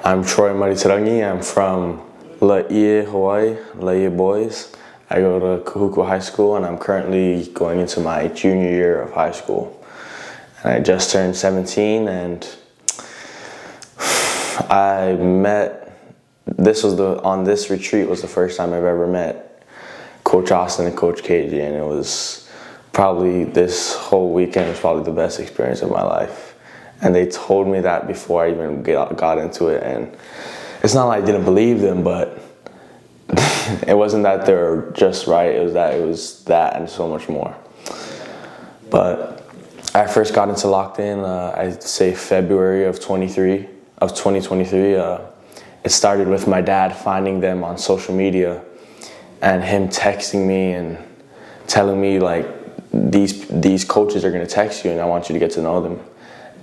I'm Troy Mariteragi. I'm from Laie, Hawaii, Laie Boys. I go to Kahuku High School, and I'm currently going into my junior year of high school. And I just turned 17, and I met, on this retreat was the first time I've ever met Coach Austin and Coach KJ, and it was probably, this whole weekend was probably the best experience of my life. And they told me that before I even got into it, and it's not like I didn't believe them, but it wasn't that they were just right, it was that and so much more. But I first got into Locked In, I'd say February of 2023. It started with my dad finding them on social media and him texting me and telling me, like, these coaches are gonna text you and I want you to get to know them.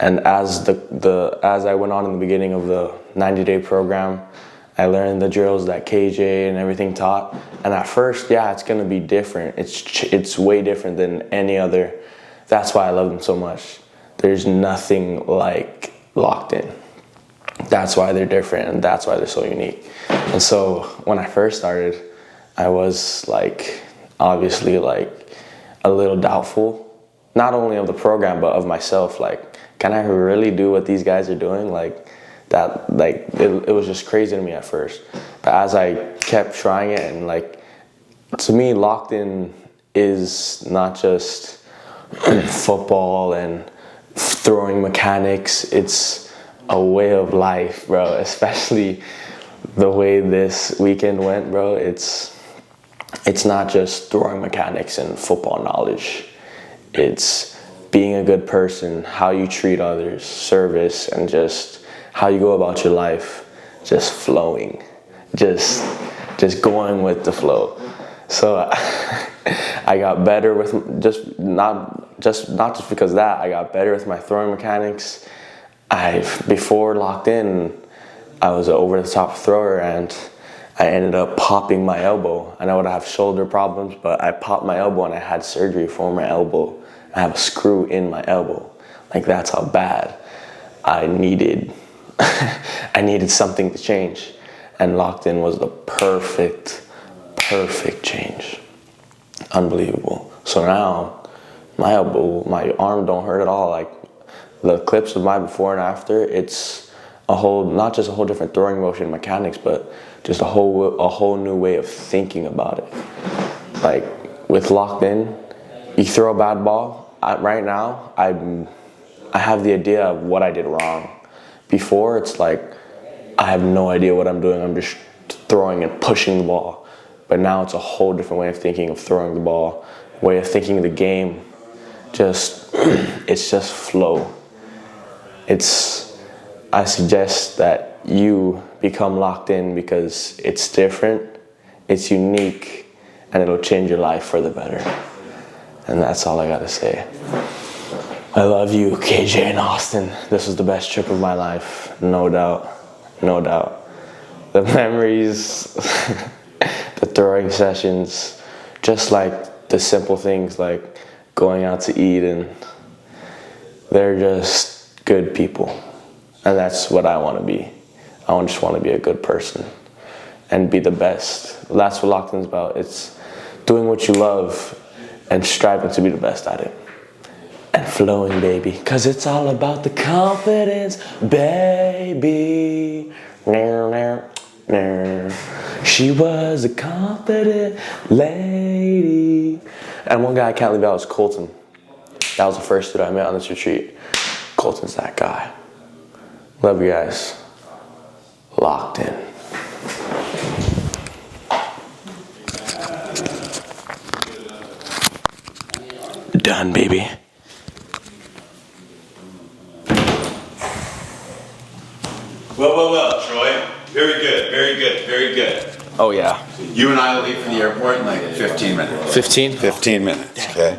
And as I went on in the beginning of the 90-day program, I learned the drills that KJ and everything taught. And at first, yeah, it's gonna be different. It's way different than any other. That's why I love them so much. There's nothing like Locked In. That's why they're different, and that's why they're so unique. And so when I first started, I was like, obviously, like a little doubtful, not only of the program, but of myself. Like, can I really do what these guys are doing? It was just crazy to me at first. But as I kept trying it, and like, to me, Locked In is not just football and throwing mechanics. It's a way of life, bro. Especially the way this weekend went, bro. It's not just throwing mechanics and football knowledge. It's being a good person, how you treat others, service, and just how you go about your life, just flowing, just going with the flow. So I got better with not just because of that, I got better with my throwing mechanics. Before Locked In, I was an over-the-top thrower, and I ended up popping my elbow. I know I have shoulder problems, but I popped my elbow and I had surgery for my elbow. I have a screw in my elbow. Like, that's how bad I needed something to change. And Locked In was the perfect change. Unbelievable. So now my arm don't hurt at all. Like, the clips of my before and after, it's not just a whole different throwing motion mechanics, but just a whole new way of thinking about it. Like, with Locked In, you throw a bad ball. Right now, I have the idea of what I did wrong. Before, it's like, I have no idea what I'm doing. I'm just throwing and pushing the ball. But now it's a whole different way of thinking of throwing the ball, way of thinking of the game. It's just flow. I suggest that you become Locked In because it's different, it's unique, and it'll change your life for the better. And that's all I gotta say. I love you, KJ and Austin. This was the best trip of my life, no doubt, no doubt. The memories, the throwing sessions, just like the simple things like going out to eat, and they're just good people. And that's what I wanna be. I just wanna be a good person and be the best. That's what Locked In's about. It's doing what you love and striving to be the best at it. And flowing, baby. Cause it's all about the confidence, baby. She was a confident lady. And one guy I can't leave out is Colton. That was the first dude I met on this retreat. Colton's that guy. Love you guys. Locked In. Done, baby. Well, Troy. Very good. Oh, yeah. You and I will leave for the airport in like 15 minutes. 15? 15 minutes, okay?